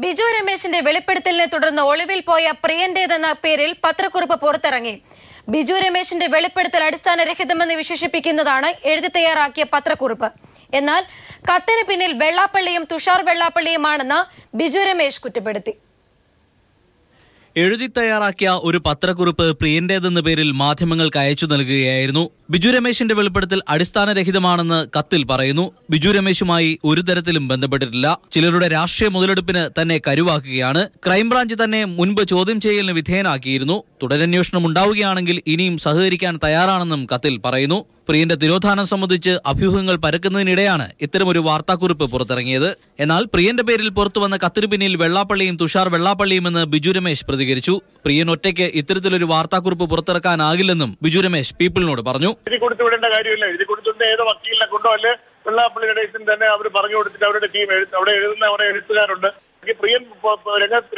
ബിജു രമേശിന്റെ വെളിപ്പെടുത്തലിനെ തുടർന്ന് ഒളിവിൽ പോയ പ്രിയന്റേതെന്ന പേരിൽ പത്രക്കുറിപ്പ് പുറത്തിറങ്ങി. ബിജു രമേശിന്റെ വെളിപ്പെടുത്തൽ അടിസ്ഥാനരഹിതമെന്ന് വിശേഷിപ്പിക്കുന്നതാണ് എഴുതി തയ്യാറാക്കിയ പത്രക്കുറിപ്പ്. എന്നാൽ കത്തിന് പിന്നിൽ വെള്ളാപ്പള്ളിയും തുഷാർ വെള്ളാപ്പള്ളിയുമാണെന്ന് ബിജു രമേശ് കുറ്റപ്പെടുത്തി. എഴുതി തയ്യാറാക്കിയ ഒരു പത്രക്കുറിപ്പ് പ്രിയന്റേതെന്ന പേരിൽ മാധ്യമങ്ങൾക്ക് അയച്ചു നൽകുകയായിരുന്നു. ബിജു രമേശിന്റെ വെളിപ്പെടുത്തൽ അടിസ്ഥാനരഹിതമാണെന്ന് കത്തിൽ പറയുന്നു. ബിജു രമേശുമായി ഒരു തരത്തിലും ബന്ധപ്പെട്ടിട്ടില്ല. ചിലരുടെ രാഷ്ട്രീയ മുതലെടുപ്പിന് തന്നെ കരുവാക്കുകയാണ്. ക്രൈംബ്രാഞ്ച് തന്നെ മുൻപ് ചോദ്യം ചെയ്യലിന് വിധേയനാക്കിയിരുന്നു. തുടരന്വേഷണം ഉണ്ടാവുകയാണെങ്കിൽ ഇനിയും സഹകരിക്കാൻ തയ്യാറാണെന്നും കത്തിൽ പറയുന്നു. പ്രിയന്റെ തിരോധാനം സംബന്ധിച്ച് അഭ്യൂഹങ്ങൾ പരക്കുന്നതിനിടെയാണ് ഇത്തരമൊരു വാർത്താക്കുറിപ്പ് പുറത്തിറങ്ങിയത്. എന്നാൽ പ്രിയന്റെ പേരിൽ പുറത്തുവന്ന കത്തിനു പിന്നിൽ വെള്ളാപ്പള്ളിയും തുഷാർ വെള്ളാപ്പള്ളിയുമെന്ന് ബിജു രമേശ് പ്രതികരിച്ചു. പ്രിയൻ ഒറ്റയ്ക്ക് ഇത്തരത്തിലൊരു വാർത്താക്കുറിപ്പ് പുറത്തിറക്കാനാകില്ലെന്നും ബിജു രമേശ് പീപ്പിളിനോട് പറഞ്ഞു. വെള്ളാപ്പള്ളി ഗണേശൻ തന്നെ അവർ പറഞ്ഞു കൊടുത്തിട്ട് അവരുടെ ടീം അവിടെ എഴുതുന്ന എഴുത്തുകാരുണ്ട്. പ്രിയൻ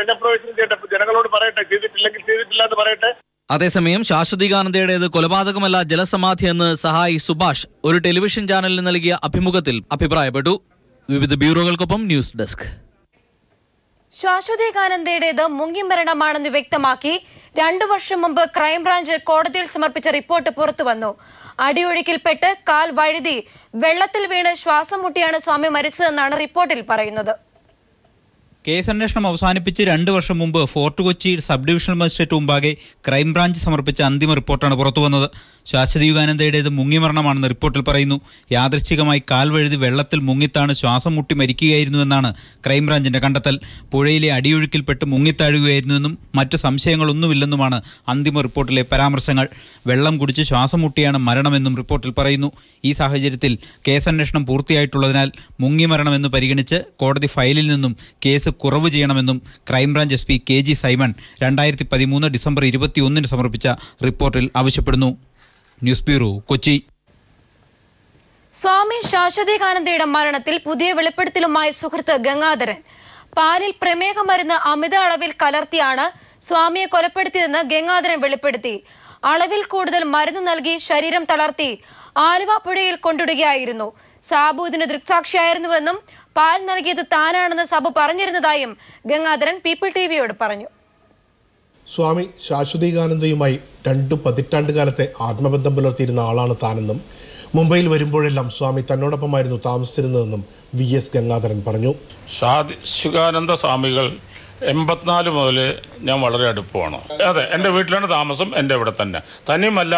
രംഗപ്രവേശനം ചെയ്യട്ടെ, ജനങ്ങളോട് പറയട്ടെ, ചെയ്തിട്ടില്ലെങ്കിൽ ചെയ്തിട്ടില്ല എന്ന് പറയട്ടെ. അതേസമയം ശാശ്വതീകാനന്ദയുടേത് കൊലപാതകമല്ല ജലസമാധി എന്ന് സഹായി സുഭാഷ് ഒരു ടെലിവിഷൻ ചാനലിന് നൽകിയ അഭിമുഖത്തിൽ അഭിപ്രായപ്പെട്ടു. വിവിധ ബ്യൂറോകൾക്കൊപ്പം ന്യൂസ് ഡെസ്ക്. ശാശ്വതീകാനന്ദയുടേത് മുങ്ങിമരണമാണെന്ന് വ്യക്തമാക്കി 2 വർഷം മുമ്പ് ക്രൈംബ്രാഞ്ച് കോടതിയിൽ സമർപ്പിച്ച റിപ്പോർട്ട് പുറത്തുവന്നു. അടിയൊഴുക്കിൽപ്പെട്ട് കാൽ വഴുതി വെള്ളത്തിൽ വീണ് ശ്വാസം മുട്ടിയാണ് സ്വാമി മരിച്ചതെന്നാണ് റിപ്പോർട്ടിൽ പറയുന്നത്. കേസന്വേഷണം അവസാനിപ്പിച്ച് 2 വർഷം മുമ്പ് fort Kochi sub divisional magistrate മുമ്പാകെ ക്രൈംബ്രാഞ്ച് സമർപ്പിച്ച അന്തിമ റിപ്പോർട്ടാണ് പുറത്തുവന്നത്. ശാശ്വതീകാനന്ദയുടേത് മുങ്ങിമരണമാണെന്ന് റിപ്പോർട്ടിൽ പറയുന്നു. യാദൃശ്ചികമായി കാൽ വഴുതി വെള്ളത്തിൽ മുങ്ങിത്താണ് ശ്വാസം മുട്ടി മരിക്കുകയായിരുന്നുവെന്നാണ് ക്രൈംബ്രാഞ്ചിന്റെ കണ്ടെത്തൽ. പുഴയിലെ അടിയൊഴുക്കിൽപ്പെട്ട് മുങ്ങിത്താഴുകയായിരുന്നുവെന്നും മറ്റ് സംശയങ്ങളൊന്നുമില്ലെന്നുമാണ് അന്തിമ റിപ്പോർട്ടിലെ പരാമർശങ്ങൾ. വെള്ളം കുടിച്ച് ശ്വാസം മുട്ടിയാണ് മരണമെന്നും റിപ്പോർട്ടിൽ പറയുന്നു. ഈ സാഹചര്യത്തിൽ കേസന്വേഷണം പൂർത്തിയായിട്ടുള്ളതിനാൽ മുങ്ങിമരണമെന്ന് പരിഗണിച്ച് കോടതി ഫയലിൽ നിന്നും കേസ് കുറവ് ചെയ്യണമെന്നും crime branch SP KG Simon 2013 December 21 സമർപ്പിച്ച റിപ്പോർട്ടിൽ ആവശ്യപ്പെടുന്നു. News bureau, Kochi. സ്വാമി ശാശ്വതീകാനന്ദയുടെ മരണത്തിൽ പുതിയ വെളിപ്പെടുത്തലുമായി സുഹൃത്ത് ഗംഗാധരൻ. പാലിൽ പ്രമേഹ മരുന്ന് അമിത അളവിൽ കലർത്തിയാണ് സ്വാമിയെ കൊലപ്പെടുത്തിയതെന്ന് ഗംഗാധരൻ വെളിപ്പെടുത്തി. അളവിൽ കൂടുതൽ മരുന്ന് നൽകി ശരീരം തളർത്തി ആലുവ പുഴയിൽ കൊണ്ടിടുകയായിരുന്നു. സാബു ഇതിന് ദൃക്സാക്ഷിയായിരുന്നുവെന്നും പാൽ നൽകിയത് താനാണെന്ന് സാബു പറഞ്ഞിരുന്നതായും ഗംഗാധരൻ പീപ്പിൾ TVയോട് പറഞ്ഞു. സ്വാമി ശാശ്വതീകാനന്ദയുമായി 2 പതിറ്റാണ്ടുകാലത്തെ ആത്മബന്ധം പുലർത്തിയിരുന്ന ആളാണ് താനെന്നും മുംബൈയിൽ വരുമ്പോഴെല്ലാം സ്വാമി തന്നോടൊപ്പമായിരുന്നു താമസിച്ചിരുന്നതെന്നും VS ഗംഗാധരൻ പറഞ്ഞു. ശാശ്വതാനന്ദ സ്വാമികൾ 84 മുതൽ ഞാൻ വളരെ അടുപ്പമാണ്. അതെ, എൻ്റെ വീട്ടിലാണ് താമസം, എൻ്റെ ഇവിടെ തന്നെ. തന്നെയുമല്ല,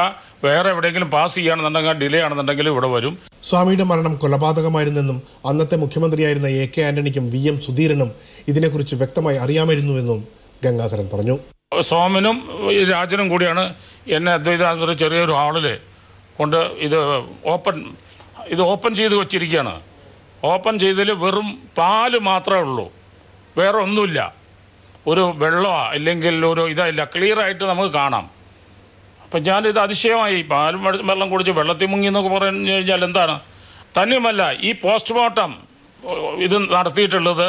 വേറെ എവിടെയെങ്കിലും പാസ് ചെയ്യുകയാണെന്നുണ്ടെങ്കിൽ ഡിലേ ആണെന്നുണ്ടെങ്കിൽ ഇവിടെ വരും. സ്വാമിയുടെ മരണം കൊലപാതകമായിരുന്നെന്നും അന്നത്തെ മുഖ്യമന്ത്രിയായിരുന്ന AK ആന്റണിക്കും VM സുധീരനും ഇതിനെക്കുറിച്ച് വ്യക്തമായി അറിയാമായിരുന്നുവെന്നും ഗംഗാധരൻ പറഞ്ഞു. സ്വാമിനും രാജനും കൂടിയാണ് എന്നെ അദ്വൈതാനന്ദ ചെറിയൊരു ഹാളിൽ കൊണ്ട് ഇത് ഓപ്പൺ ചെയ്ത് വച്ചിരിക്കുകയാണ്. ഓപ്പൺ ചെയ്തതിൽ വെറും പാല് മാത്രമേ ഉള്ളൂ, വേറെ ഒന്നുമില്ല. ഒരു വെള്ളമോ അല്ലെങ്കിൽ ഒരു ഇതായില്ല, ക്ലിയറായിട്ട് നമുക്ക് കാണാം. അപ്പം ഞാനിത് അതിശയമായി, പാലും വെള്ളം കുടിച്ച് വെള്ളത്തിൽ മുങ്ങി എന്നൊക്കെ പറഞ്ഞു കഴിഞ്ഞാൽ എന്താണ്? തന്നെയുമല്ല, ഈ പോസ്റ്റ്മോർട്ടം ഇത് നടത്തിയിട്ടുള്ളത്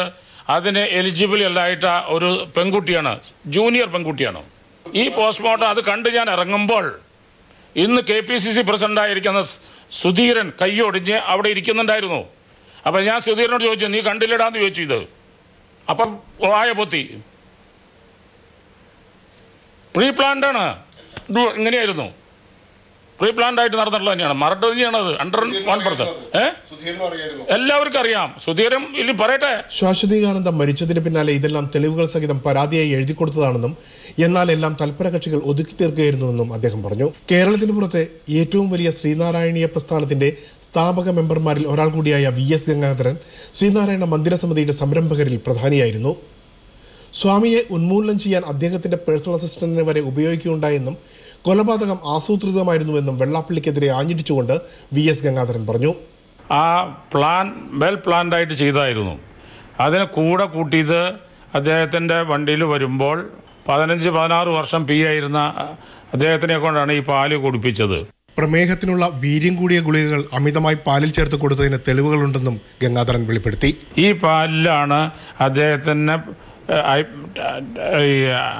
അതിന് എലിജിബിൾ അല്ലായിട്ട് ഒരു പെൺകുട്ടിയാണ്, ജൂനിയർ പെൺകുട്ടിയാണ്. ഈ പോസ്റ്റ്മോർട്ടം അത് കണ്ട് ഞാൻ ഇറങ്ങുമ്പോൾ ഇന്ന് KPCC പ്രസിഡൻ്റായിരിക്കുന്ന സുധീരൻ കൈയൊടിഞ്ഞ് അവിടെ ഇരിക്കുന്നുണ്ടായിരുന്നു. അപ്പം ഞാൻ സുധീരനോട് ചോദിച്ചു, നീ കണ്ടില്ലടാന്ന് ചോദിച്ചു. ഇത് അപ്പം വായ പൊത്തി. പ്രീ പ്ലാൻഡാണ്, ഇങ്ങനെയായിരുന്നു. പ്രീ പ്ലാൻഡ് ആയിട്ട് നടന്നിട്ടുള്ള തന്നെയാണ്. മറട്ട് തന്നെയാണത് 101%. എല്ലാവർക്കും അറിയാം. സുധീരൻ ഇല്ല പറയട്ടെ. ശാശ്വതീകാനന്ദ മരിച്ചതിന് പിന്നാലെ ഇതെല്ലാം തെളിവുകൾ സഹിതം പരാതിയായി എഴുതി കൊടുത്തതാണെന്നും എന്നാൽ എല്ലാം തൽപര കക്ഷികൾ ഒതുക്കി തീർക്കുകയായിരുന്നുവെന്നും അദ്ദേഹം പറഞ്ഞു. കേരളത്തിന് പുറത്തെ ഏറ്റവും വലിയ ശ്രീനാരായണീയ പ്രസ്ഥാനത്തിന്റെ സ്ഥാപക മെമ്പർമാരിൽ ഒരാൾ കൂടിയായ VS ഗംഗാധരൻ ശ്രീനാരായണ മന്ദിര സമിതിയുടെ സംരംഭകരിൽ പ്രധാനിയായിരുന്നു. സ്വാമിയെ ഉന്മൂലനം ചെയ്യാൻ അദ്ദേഹത്തിന്റെ പേഴ്സണൽ അസിസ്റ്റന്റിനെ വരെ ഉപയോഗിക്കുകയുണ്ടായെന്നും കൊലപാതകം ആസൂത്രിതമായിരുന്നുവെന്നും വെള്ളാപ്പള്ളിക്കെതിരെ ആഞ്ഞടിച്ചുകൊണ്ട് VS ഗംഗാധരൻ പറഞ്ഞു. ആ പ്ലാൻ വെൽ പ്ലാൻഡായിട്ട് ചെയ്തായിരുന്നു. അതിന് കൂടെ കൂട്ടിയത് അദ്ദേഹത്തിൻ്റെ വണ്ടിയിൽ വരുമ്പോൾ 15-16 വർഷം PA ആയിരുന്ന അദ്ദേഹത്തിനെ കൊണ്ടാണ് ഈ പാല് കുടിപ്പിച്ചത്. പ്രമേഹത്തിനുള്ള വീര്യം കൂടിയ ഗുളികകൾ അമിതമായി പാലിൽ ചേർത്ത് കൊടുത്തതിന് തെളിവുകളുണ്ടെന്നും ഗംഗാധരൻ വെളിപ്പെടുത്തി. ഈ പാലിലാണ് അദ്ദേഹത്തിന്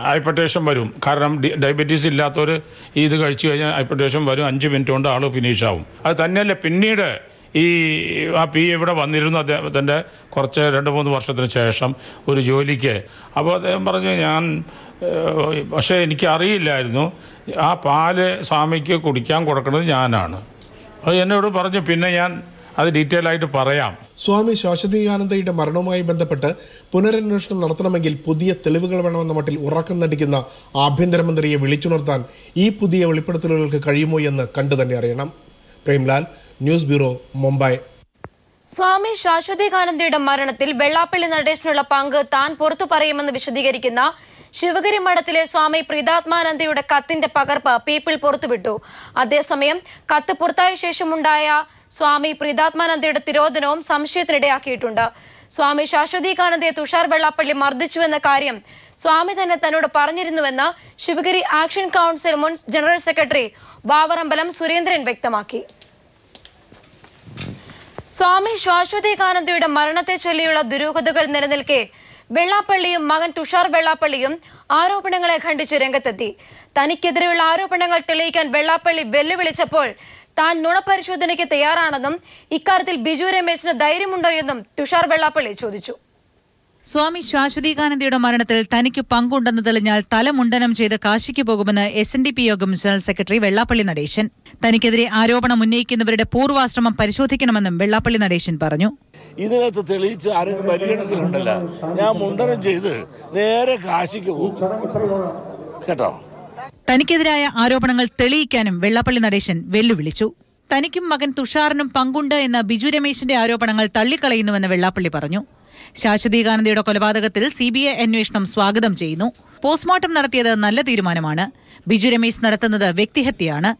ഹൈപ്പർട്ടേഷൻ വരും. കാരണം ഡയബറ്റീസ് ഇല്ലാത്തവർ ഇത് കഴിച്ചു കഴിഞ്ഞാൽ ഹൈപ്പർട്ടേഷൻ വരും. 5 മിനിറ്റ് കൊണ്ട് ആൾ ഫിനിഷ് ആവും. അത് തന്നെയല്ല, പിന്നീട് ആ പി ഇവിടെ വന്നിരുന്നു അദ്ദേഹത്തിൻ്റെ കുറച്ച് 2-3 വർഷത്തിന് ശേഷം ഒരു ജോലിക്ക്. അപ്പോൾ അദ്ദേഹം പറഞ്ഞു, പക്ഷേ എനിക്കറിയില്ലായിരുന്നു ആ പാല് സ്വാമിക്ക് കുടിക്കാൻ കൊടുക്കുന്നത് ഞാനാണ്. അത് എന്നോട് പറഞ്ഞു. പിന്നെ ഞാൻ അത് ഡീറ്റെയിൽ ആയിട്ട് പറയാം. സ്വാമി ശാശ്വതീകാനന്ദയുടെ മരണവുമായി ബന്ധപ്പെട്ട് പുനരന്വേഷണം നടത്തണമെങ്കിൽ പുതിയ തെളിവുകൾ വേണമെന്ന മട്ടിൽ ഉറക്കം നടിക്കുന്ന ആഭ്യന്തരമന്ത്രിയെ വിളിച്ചുണർത്താൻ ഈ പുതിയ വെളിപ്പെടുത്തലുകൾക്ക് കഴിയുമോ എന്ന് കണ്ടു തന്നെ അറിയണം. Premlal, news bureau, Mumbai. സ്വാമി ശാശ്വതീകാനന്ദയുടെ മരണത്തിൽ വെള്ളാപ്പള്ളി നടേശനുള്ള പങ്ക് താൻ പുറത്തു പറയുമെന്ന് വിശദീകരിക്കുന്ന ശിവഗിരി മഠത്തിലെ സ്വാമി പ്രീതാത്മാനന്ദയുടെ കത്തിന്റെ പകർപ്പ് പീപ്പിൾ പുറത്തുവിട്ടു. അതേസമയം കത്ത് പുറത്തായ ശേഷമുണ്ടായ സ്വാമി പ്രീതാത്മാനന്ദയുടെ തിരോധനവും സംശയത്തിനിടയാക്കിയിട്ടുണ്ട്. സ്വാമി ശാശ്വതീകാനന്ദയെ തുഷാർ വെള്ളാപ്പള്ളി മർദ്ദിച്ചുവെന്ന കാര്യം സ്വാമി തന്നെ തന്നോട് പറഞ്ഞിരുന്നുവെന്ന് ശിവഗിരി ആക്ഷൻ കൗൺസിൽ മുൻ ജനറൽ സെക്രട്ടറി വാവറമ്പലം സുരേന്ദ്രൻ വ്യക്തമാക്കി. സ്വാമി ശാശ്വതീകാനന്ദയുടെ മരണത്തെ ചൊല്ലിയുള്ള ദുരൂഹതകൾ നിലനിൽക്കെ വെള്ളാപ്പള്ളിയും മകൻ തുഷാർ വെള്ളാപ്പള്ളിയും ആരോപണങ്ങളെ ഖണ്ഡിച്ച് രംഗത്തെത്തി. തനിക്കെതിരെയുള്ള ആരോപണങ്ങൾ തെളിയിക്കാൻ വെള്ളാപ്പള്ളി വെല്ലുവിളിച്ചപ്പോൾ താൻ നുണപരിശോധനയ്ക്ക് തയ്യാറാണെന്നും ഇക്കാര്യത്തിൽ ബിജു രമേശിന് ധൈര്യമുണ്ടോ എന്നും തുഷാർ വെള്ളാപ്പള്ളി ചോദിച്ചു. സ്വാമി ശാശ്വതീകാനന്ദയുടെ മരണത്തിൽ തനിക്ക് പങ്കുണ്ടെന്ന് തെളിഞ്ഞാൽ തലമുണ്ടനം ചെയ്ത് കാശിക്ക് പോകുമെന്ന് SNDP യോഗം ജനറൽ സെക്രട്ടറി വെള്ളാപ്പള്ളി നടേശൻ. തനിക്കെതിരെ ആരോപണം ഉന്നയിക്കുന്നവരുടെ പൂർവാശ്രമം പരിശോധിക്കണമെന്നും വെള്ളാപ്പള്ളി നടേശൻ പറഞ്ഞു. ഇതിനകത്ത് തെളിയിച്ച് ആരെങ്കിലും പരിഗണനയിലുണ്ടല്ല, ഞാൻ മുണ്ടനം ചെയ്ത് നേരെ കാശിക്ക് പോകും കേട്ടോ. തനിക്കെതിരായ ആരോപണങ്ങൾ തെളിയിക്കാനും വെള്ളാപ്പള്ളി നടേശൻ വെല്ലുവിളിച്ചു. തനിക്കും മകൻ തുഷാറിനും പങ്കുണ്ട് എന്ന ബിജു രമേശിന്റെ ആരോപണങ്ങൾ തള്ളിക്കളയുന്നുവെന്ന് വെള്ളാപ്പള്ളി പറഞ്ഞു. ശാശ്വതീകാനന്ദയുടെ കൊലപാതകത്തിൽ CBI അന്വേഷണം സ്വാഗതം ചെയ്യുന്നു. പോസ്റ്റ്മോർട്ടം നടത്തിയത് നല്ല തീരുമാനമാണ്. ബിജു രമേശ് നടത്തുന്നത് വ്യക്തിഹത്യയാണ്.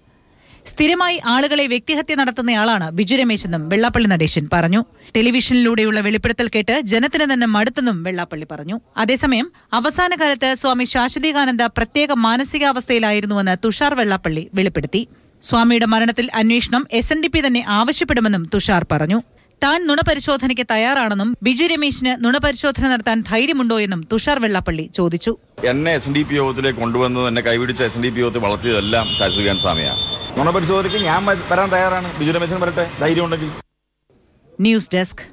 സ്ഥിരമായി ആളുകളെ വ്യക്തിഹത്യ നടത്തുന്നയാളാണ് ബിജു രമേശ് എന്നും വെള്ളാപ്പള്ളി നടേശൻ പറഞ്ഞു. ടെലിവിഷനിലൂടെയുള്ള വെളിപ്പെടുത്തൽ കേട്ട് ജനത്തിന് തന്നെ മടുത്തെന്നും വെള്ളാപ്പള്ളി പറഞ്ഞു. അതേസമയം അവസാന കാലത്ത് സ്വാമി ശാശ്വതീകാനന്ദ പ്രത്യേക മാനസികാവസ്ഥയിലായിരുന്നുവെന്ന് തുഷാർ വെള്ളാപ്പള്ളി വെളിപ്പെടുത്തി. സ്വാമിയുടെ മരണത്തിൽ അന്വേഷണം SNDP തന്നെ ആവശ്യപ്പെടുമെന്നും തുഷാർ പറഞ്ഞു. താൻ നുണപരിശോധനയ്ക്ക് തയ്യാറാണെന്നും ബിജു രമേശിന് നുണപരിശോധന നടത്താൻ ധൈര്യമുണ്ടോ എന്നും തുഷാർ വെള്ളാപ്പള്ളി ചോദിച്ചു. എന്നെ SNDP യോഗത്തിലേക്ക് കൊണ്ടുവന്നത്, എന്നെ കൈപിടിച്ച SNDP യോഗത്തിൽ വളർത്തിയതെല്ലാം ശാശ്വതീകാനന്ദ സ്വാമിയാണ്. നുണപരിശോധനയ്ക്ക് ഞാൻ വരാൻ തയ്യാറാണ്. ബിജു രമേശിന് വരട്ടെ, ധൈര്യമുണ്ടെങ്കിൽ. News desk.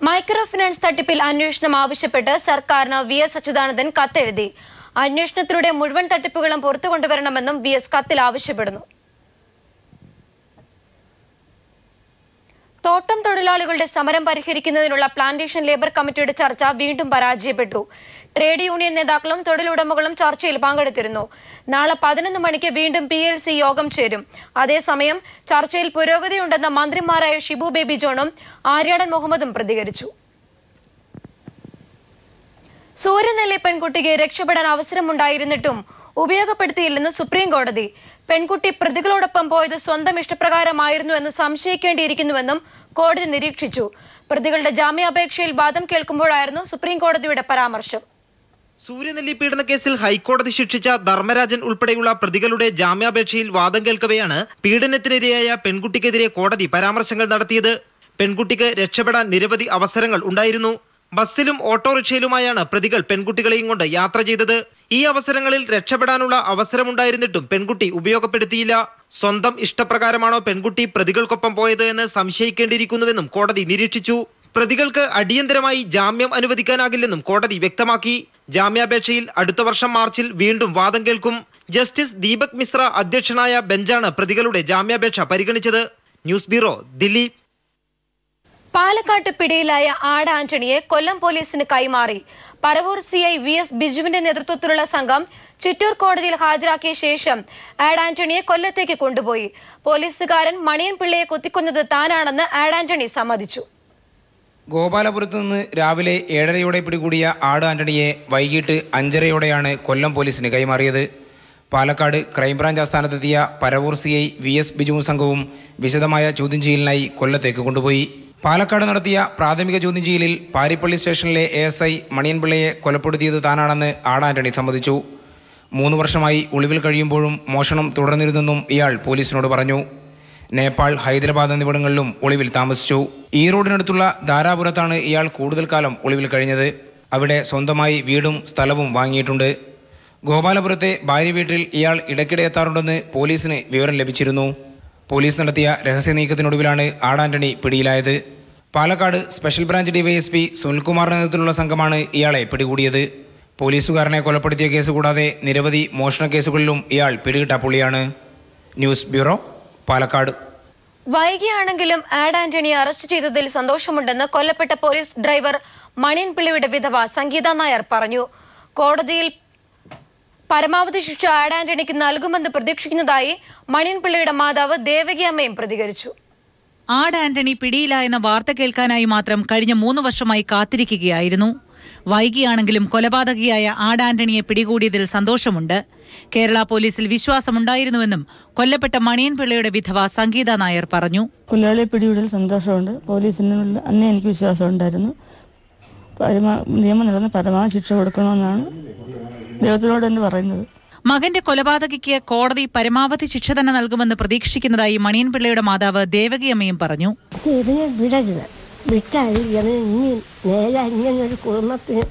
മൈക്രോ ഫിനാൻസ് തട്ടിപ്പിൽ അന്വേഷണം ആവശ്യപ്പെട്ട് സർക്കാരിന് VS അച്യുതാനന്ദൻ കത്തെഴുതി. അന്വേഷണത്തിലൂടെ മുഴുവൻ തട്ടിപ്പുകളും പുറത്തു കൊണ്ടുവരണമെന്നും VS കത്തിൽ ആവശ്യപ്പെടുന്നു. തോട്ടം തൊഴിലാളികളുടെ സമരം പരിഹരിക്കുന്നതിനുള്ള പ്ലാന്റേഷൻ ലേബർ കമ്മിറ്റിയുടെ ചർച്ച വീണ്ടും പരാജയപ്പെട്ടു. ട്രേഡ് യൂണിയൻ നേതാക്കളും തൊഴിലുടമകളും ചർച്ചയിൽ പങ്കെടുത്തിരുന്നു. നാളെ 11 മണിക്ക് വീണ്ടും PLC യോഗം ചേരും. അതേസമയം ചർച്ചയിൽ പുരോഗതിയുണ്ടെന്ന് മന്ത്രിമാരായ ഷിബു ബേബി ജോണും ആര്യാടൻ മുഹമ്മദും പ്രതികരിച്ചു. സൂര്യനെല്ലി പെൺകുട്ടിക്ക് രക്ഷപ്പെടാൻ അവസരമുണ്ടായിരുന്നിട്ടും ഉപയോഗപ്പെടുത്തിയില്ലെന്ന് സുപ്രീം കോടതി. പെൺകുട്ടി പ്രതികളോടൊപ്പം പോയത് സ്വന്തം ഇഷ്ടപ്രകാരമായിരുന്നു എന്ന് സംശയിക്കേണ്ടിയിരിക്കുന്നുവെന്നും കോടതി നിരീക്ഷിച്ചു. പ്രതികളുടെ ജാമ്യാപേക്ഷയിൽ വാദം കേൾക്കുമ്പോഴായിരുന്നു സുപ്രീം കോടതിയുടെ പരാമർശം. സൂര്യനെല്ലി പീഡന കേസിൽ ഹൈക്കോടതി ശിക്ഷിച്ച ധർമ്മരാജൻ ഉൾപ്പെടെയുള്ള പ്രതികളുടെ ജാമ്യാപേക്ഷയിൽ വാദം കേൾക്കവെയാണ് പീഡനത്തിനിരയായ പെൺകുട്ടിക്കെതിരെ കോടതി പരാമർശങ്ങൾ നടത്തിയത്. പെൺകുട്ടിക്ക് രക്ഷപ്പെടാൻ നിരവധി അവസരങ്ങൾ ഉണ്ടായിരുന്നു. ബസ്സിലും ഓട്ടോറിക്ഷയിലുമായാണ് പ്രതികൾ പെൺകുട്ടികളെയും കൊണ്ട് യാത്ര ചെയ്തത്. ഈ അവസരങ്ങളിൽ രക്ഷപ്പെടാനുള്ള അവസരമുണ്ടായിരുന്നിട്ടും പെൺകുട്ടി ഉപയോഗപ്പെടുത്തിയില്ല. സ്വന്തം ഇഷ്ടപ്രകാരമാണോ പെൺകുട്ടി പ്രതികൾക്കൊപ്പം പോയത് എന്ന് സംശയിക്കേണ്ടിയിരിക്കുന്നുവെന്നും കോടതി നിരീക്ഷിച്ചു. പ്രതികൾക്ക് അടിയന്തരമായി ജാമ്യം അനുവദിക്കാനാകില്ലെന്നും കോടതി വ്യക്തമാക്കി. ജാമ്യാപേക്ഷയിൽ അടുത്ത വർഷം മാർച്ചിൽ വീണ്ടും വാദം കേൾക്കും. ജസ്റ്റിസ് ദീപക് മിശ്ര അധ്യക്ഷനായ ബെഞ്ചാണ് പ്രതികളുടെ ജാമ്യാപേക്ഷ പരിഗണിച്ചത്. News bureau, Delhi. പാലക്കാട്ട് പിടിയിലായ ആട് ആന്റണിയെ കൊല്ലം പോലീസിന് കൈമാറി. പരവൂർ CI VS ബിജുവിന്റെ നേതൃത്വത്തിലുള്ള സംഘം ചിറ്റൂർ കോടതിയിൽ ഹാജരാക്കിയ ശേഷം ആഡ് ആന്റണിയെ കൊല്ലത്തേക്ക് കൊണ്ടുപോയി. പോലീസുകാരൻ മണിയൻ പിള്ളയെ കുത്തിക്കൊന്നത് താനാണെന്ന് ആഡ് ആന്റണി സമ്മതിച്ചു. ഗോപാലപുരത്ത് നിന്ന് രാവിലെ 7:30 പിടികൂടിയ ആട് ആന്റണിയെ വൈകിട്ട് 5:30 കൊല്ലം പോലീസിന് കൈമാറിയത്. പാലക്കാട് ക്രൈംബ്രാഞ്ച് ആസ്ഥാനത്തെത്തിയ പരവൂർ CI VS ബിജുവും സംഘവും വിശദമായ ചോദ്യം ചെയ്യലിനായി കൊല്ലത്തേക്ക് കൊണ്ടുപോയി. പാലക്കാട് നടത്തിയ പ്രാഥമിക ചോദ്യം ചെയ്യലിൽ പാരിപ്പള്ളി സ്റ്റേഷനിലെ ASI മണിയൻപിള്ളയെ കൊലപ്പെടുത്തിയത് താനാണെന്ന് ആട് ആന്റണി സമ്മതിച്ചു. 3 വർഷമായി ഒളിവിൽ കഴിയുമ്പോഴും മോഷണം തുടർന്നിരുന്നെന്നും ഇയാൾ പോലീസിനോട് പറഞ്ഞു. നേപ്പാൾ, ഹൈദരാബാദ് എന്നിവിടങ്ങളിലും ഒളിവിൽ താമസിച്ചു. ഈ റോഡിനടുത്തുള്ള ധാരാപുരത്താണ് ഇയാൾ കൂടുതൽ കാലം ഒളിവിൽ കഴിഞ്ഞത്. അവിടെ സ്വന്തമായി വീടും സ്ഥലവും വാങ്ങിയിട്ടുണ്ട്. ഗോപാലപുരത്തെ ഭാര്യ വീട്ടിൽ ഇയാൾ ഇടയ്ക്കിടെ എത്താറുണ്ടെന്ന് പോലീസിന് വിവരം ലഭിച്ചിരുന്നു. പോലീസ് നടത്തിയ രഹസ്യ നീക്കത്തിനൊടുവിലാണ് ആട് ആന്റണി പിടിയിലായത്. പാലക്കാട് സ്പെഷ്യൽ ബ്രാഞ്ച് ഡിവൈഎസ്പി സുനിൽകുമാറിന്റെ നേതൃത്വത്തിലുള്ള സംഘമാണ് ഇയാളെ പിടികൂടിയത്. പോലീസുകാരനെ കൊലപ്പെടുത്തിയ കേസ് കൂടാതെ നിരവധി മോഷണ കേസുകളിലും ഇയാൾ പിടികിട്ടാപ്പുള്ളിയാണ്. News bureau, Palakkad. വൈകിയാണെങ്കിലും ആഡ് ആന്റണിയെ അറസ്റ്റ് ചെയ്തതിൽ സന്തോഷമുണ്ടെന്ന് കൊല്ലപ്പെട്ട പോലീസ് ഡ്രൈവർ മണിയൻപിള്ളയുടെ വിധവ സംഗീത നായർ പറഞ്ഞു. കോടതിയിൽ പരമാവധി ശിക്ഷ ആഡ് ആന്റണിക്ക് നൽകുമെന്ന് പ്രതീക്ഷിക്കുന്നതായി മണിയൻപിള്ളയുടെ മാതാവ് ദേവകി അമ്മയും പ്രതികരിച്ചു. ആഡ് ആന്റണി പിടിയിലായെന്ന വാർത്ത കേൾക്കാനായി മാത്രം കഴിഞ്ഞ 3 വർഷമായി കാത്തിരിക്കുകയായിരുന്നു. വൈകിയാണെങ്കിലും കൊലപാതകിയായ ആഡ് ആന്റണിയെ പിടികൂടിയതിൽ സന്തോഷമുണ്ട്. കേരള പോലീസിൽ വിശ്വാസമുണ്ടായിരുന്നുവെന്നും കൊല്ലപ്പെട്ട മണിയൻപിള്ളയുടെ വിധവ സംഗീത നായർ പറഞ്ഞു. കൊലയാളിയെ പിടികൂടിയതിൽ സന്തോഷമുണ്ട്. പോലീസിനുള്ള അന്നേ എനിക്ക് വിശ്വാസം ഉണ്ടായിരുന്നു. നിയമം നടന്ന് പരമാവധി ശിക്ഷ കൊടുക്കണമെന്നാണ് ദൈവത്തിനോട് തന്നെ പറയുന്നത്. മകന്റെ കൊലപാതകിക്ക് കോടതി പരമാവധി ശിക്ഷ തന്നെ നൽകുമെന്ന് പ്രതീക്ഷിക്കുന്നതായി മണിയൻപിള്ളയുടെ മാതാവ് ദേവകിയമ്മയും പറഞ്ഞു. വിട്ടാൽ ഇനി നേരെ ഇങ്ങനൊരു കുടുംബത്തിന്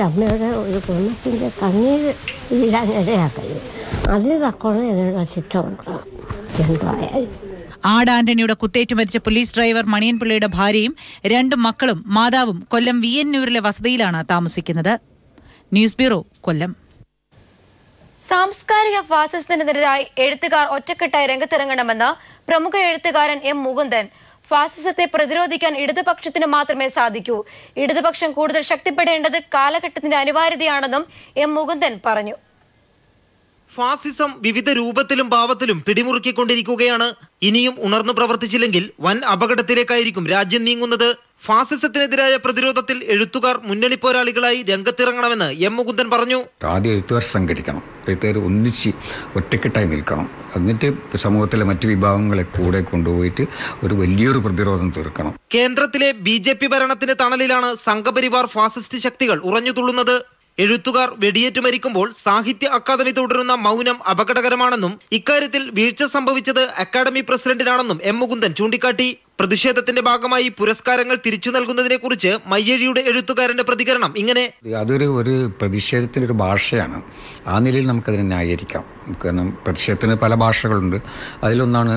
അമ്മയുടെ ഒരു കുടുംബത്തിൻ്റെ കണ്ണീര് വീഴാൻ ഇടയാക്കരുത്. അതിന് തക്കോളം ശിക്ഷ കൊടുക്കണം എന്തായാലും. ആഡ് ആന്റണിയുടെ കുത്തേറ്റ് മരിച്ച പോലീസ് ഡ്രൈവർ മണിയൻപിള്ളയുടെ ഭാര്യയും 2 മക്കളും മാതാവും കൊല്ലം വിയ്യന്നൂരിലെ വസതിയിലാണ് താമസിക്കുന്നത്. ന്യൂസ് ബ്യൂറോ, കൊല്ലം. സാംസ്കാരിക ഫാസിസത്തിനെതിരായി എഴുത്തുകാർ ഒറ്റക്കെട്ടായി രംഗത്തിറങ്ങണമെന്ന് പ്രമുഖ എഴുത്തുകാരൻ എം മുകുന്ദൻ. ഫാസിസത്തെ പ്രതിരോധിക്കാൻ ഇടതുപക്ഷത്തിന് മാത്രമേ സാധിക്കൂ. ഇടതുപക്ഷം കൂടുതൽ ശക്തിപ്പെടേണ്ടത് കാലഘട്ടത്തിന്റെ അനിവാര്യതയാണെന്നും എം മുകുന്ദൻ പറഞ്ഞു. ഫാസിസം വിവിധ രൂപത്തിലും ഭാവത്തിലും പിടിമുറുക്കിക്കൊണ്ടിരിക്കുകയാണ്. ഇനിയും ഉണർന്നു പ്രവർത്തിച്ചില്ലെങ്കിൽ വൻ അപകടത്തിലേക്കായിരിക്കും രാജ്യം നീങ്ങുന്നത്. ഫാസിസത്തിനെതിരായ പ്രതിരോധത്തിൽ എഴുത്തുകാർ മുന്നണി പോരാളികളായി രംഗത്തിറങ്ങണമെന്ന് എം മുകുന്ദൻ പറഞ്ഞു. ആദ്യം എഴുത്തുകാർ സംഘടിക്കണം, എഴുത്തുകാർ ഒന്നിച്ച് ഒറ്റക്കെട്ടായി നിൽക്കണം. എന്നിട്ട് സമൂഹത്തിലെ മറ്റു വിഭാഗങ്ങളെ കൂടെ കൊണ്ടുപോയിട്ട് ഒരു വലിയൊരു പ്രതിരോധം തീർക്കണം. കേന്ദ്രത്തിലെ BJP ഭരണത്തിന് തണലിലാണ് സംഘപരിവാർ ഫാസിസ്റ്റ് ശക്തികൾ ഉറഞ്ഞുതുള്ളുന്നത്. എഴുത്തുകാർ വെടിയേറ്റ് മരിക്കുമ്പോൾ സാഹിത്യ അക്കാദമി തുടരുന്ന മൗനം അപകടകരമാണെന്നും ഇക്കാര്യത്തിൽ വീഴ്ച സംഭവിച്ചത് അക്കാദമി പ്രസിഡന്റിനാണെന്നും എം മുകുന്ദൻ ചൂണ്ടിക്കാട്ടി. പ്രതിഷേധത്തിന്റെ ഭാഗമായി പുരസ്കാരങ്ങൾ തിരിച്ചു നൽകുന്നതിനെ കുറിച്ച് മയ്യഴിയുടെ എഴുത്തുകാരന്റെ പ്രതികരണം ഇങ്ങനെ. അതൊരു പ്രതിഷേധത്തിന്റെ ഒരു ഭാഷയാണ്. ആ നിലയിൽ നമുക്കതിനെ ന്യായീകരിക്കാം. കാരണം പ്രതിഷേധത്തിന് പല ഭാഷകളുണ്ട്. അതിലൊന്നാണ്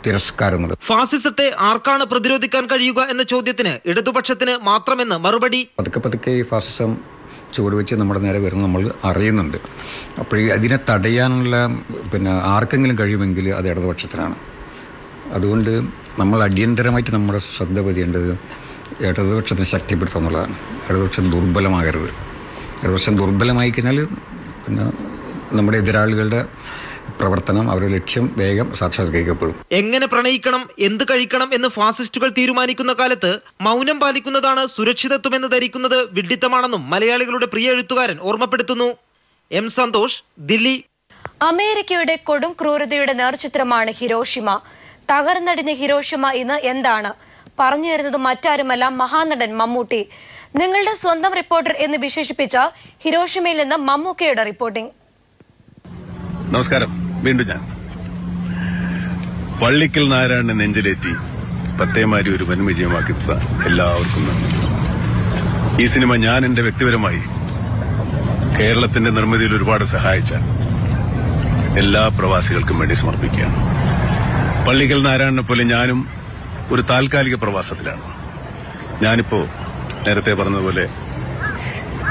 തിരസ്കാരം. ഫാസിസത്തെ ആർക്കാണ് പ്രതിരോധിക്കാൻ കഴിയുക എന്ന ചോദ്യത്തിന് ഇടതുപക്ഷത്തിന് മാത്രമെന്ന് മറുപടി. പതുക്കെ ഈ ഫാസിസം ചുവടുവെച്ച് നമ്മുടെ നേരെ വരുന്നത് നമ്മൾ അറിയുന്നുണ്ട്. അപ്പോൾ അതിനെ തടയാനുള്ള ആർക്കെങ്കിലും കഴിയുമെങ്കിൽ അത് ഇടതുപക്ഷത്തിനാണ്. അതുകൊണ്ട് നമ്മൾ അടിയന്തരമായിട്ട് നമ്മുടെ ശ്രദ്ധ പതിയേണ്ടത് ഇടതുപക്ഷത്തിനെ ശക്തിപ്പെടുത്തുക എന്നുള്ളതാണ്. ഇടതുപക്ഷം ദുർബലമാകരുത്. ഇടതുപക്ഷം ദുർബലമായി കഴിഞ്ഞാൽ നമ്മുടെ എതിരാളികളുടെ പ്രവർത്തനം, അവരുടെ ലക്ഷ്യം വേഗം സാക്ഷാത്കരിക്കപ്പെടും. എങ്ങനെ പ്രണയിക്കണം, എന്ത് കഴിക്കണം എന്ന് ഫാസിസ്റ്റുകൾ തീരുമാനിക്കുന്ന കാലത്ത് മൗനം പാലിക്കുന്നതാണ് സുരക്ഷിതത്വമെന്ന് ധരിക്കുന്നത് വിഡ്ഢിത്തമാണെന്നും മലയാളികളുടെ പ്രിയ എഴുത്തുകാരൻ ഓർമ്മപ്പെടുത്തുന്നു. എം സന്തോഷ്, ദില്ലി. അമേരിക്കയുടെ കൊടും ക്രൂരതയുടെ നേർചിത്രമാണ് ഹിരോഷിമ. തകർന്നടിഞ്ഞ ഹിരോഷിമ ഇന്ന് എന്താണ്? പറഞ്ഞു തരുന്നത് മറ്റാരുമല്ല, മഹാനടൻ മമ്മൂട്ടി. നിങ്ങളുടെ സ്വന്തം റിപ്പോർട്ടർ എന്ന് വിശേഷിപ്പിച്ച ഹിരോഷിമയിൽ നിന്ന് മമ്മൂക്കയുടെ റിപ്പോർട്ടിംഗ്. നമസ്കാരം, വീണ്ടും ഞാൻ. പള്ളിക്കൽ നാരായണനെ നെഞ്ചിലേറ്റി പത്തേമാരി ഒരു വൻ വിജയമാക്കി എല്ലാവർക്കും നന്ദി. ഈ സിനിമ ഞാൻ എന്റെ വ്യക്തിപരമായി കേരളത്തിന്റെ നിർമ്മിതിയിൽ ഒരുപാട് സഹായിച്ച എല്ലാ പ്രവാസികൾക്കും വേണ്ടി സമർപ്പിക്കുകയാണ്. പള്ളിക്കൽ നാരായണനെ പോലെ ഞാനും ഒരു താൽക്കാലിക പ്രവാസത്തിലാണ്. ഞാനിപ്പോ നേരത്തെ പറഞ്ഞതുപോലെ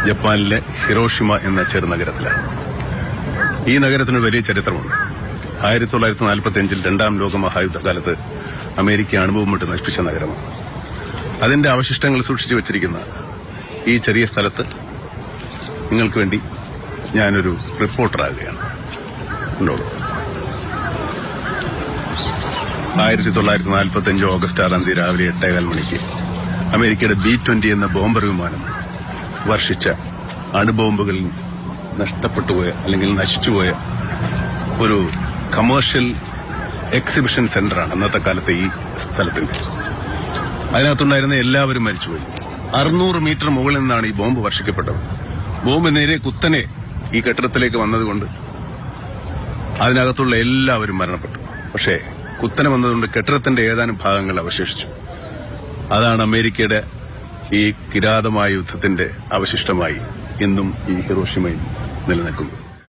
ജപ്പാനിലെ ഹിരോഷിമ എന്ന ചെറുനഗരത്തിലാണ്. ഈ നഗരത്തിന് വലിയ ചരിത്രമുണ്ട്. 1945 രണ്ടാം ലോക മഹായുദ്ധകാലത്ത് അമേരിക്ക അണുബോംബിട്ട് നശിപ്പിച്ച നഗരമാണ്. അതിന്റെ അവശിഷ്ടങ്ങൾ സൂക്ഷിച്ചു വെച്ചിരിക്കുന്ന ഈ ചെറിയ സ്ഥലത്ത് നിങ്ങൾക്ക് വേണ്ടി ഞാനൊരു റിപ്പോർട്ടറാകുകയാണ്. ഉണ്ടോളൂ. 1945 ഓഗസ്റ്റ് 6 തീയതി രാവിലെ 8:15 മണിക്ക് അമേരിക്കയുടെ B-20 എന്ന ബോംബർ വിമാനം വർഷിച്ച അണുബോംബുകളിൽ നഷ്ടപ്പെട്ടുപോയ അല്ലെങ്കിൽ നശിച്ചുപോയ ഒരു കമേഴ്ഷ്യൽ എക്സിബിഷൻ സെന്ററാണ് അന്നത്തെ കാലത്തെ ഈ സ്ഥലത്തിന്റെ. അതിനകത്തുണ്ടായിരുന്ന എല്ലാവരും മരിച്ചുപോയി. 600 മീറ്റർ മുകളിൽ നിന്നാണ് ഈ ബോംബ് വർഷിക്കപ്പെട്ടത്. ബോംബ് നേരെ കുത്തനെ ഈ കെട്ടിടത്തിലേക്ക് വന്നതുകൊണ്ട് അതിനകത്തുള്ള എല്ലാവരും മരണപ്പെട്ടു. പക്ഷേ കുത്തനെ വന്നതുകൊണ്ട് കെട്ടിടത്തിന്റെ ഏതാനും ഭാഗങ്ങൾ അവശേഷിച്ചു. അതാണ് അമേരിക്കയുടെ ഈ കിരാതമായ യുദ്ധത്തിന്റെ അവശിഷ്ടമായി ഇന്നും ഈ ഹിരോഷിമയിൽ നിലനിൽക്കുന്നത്.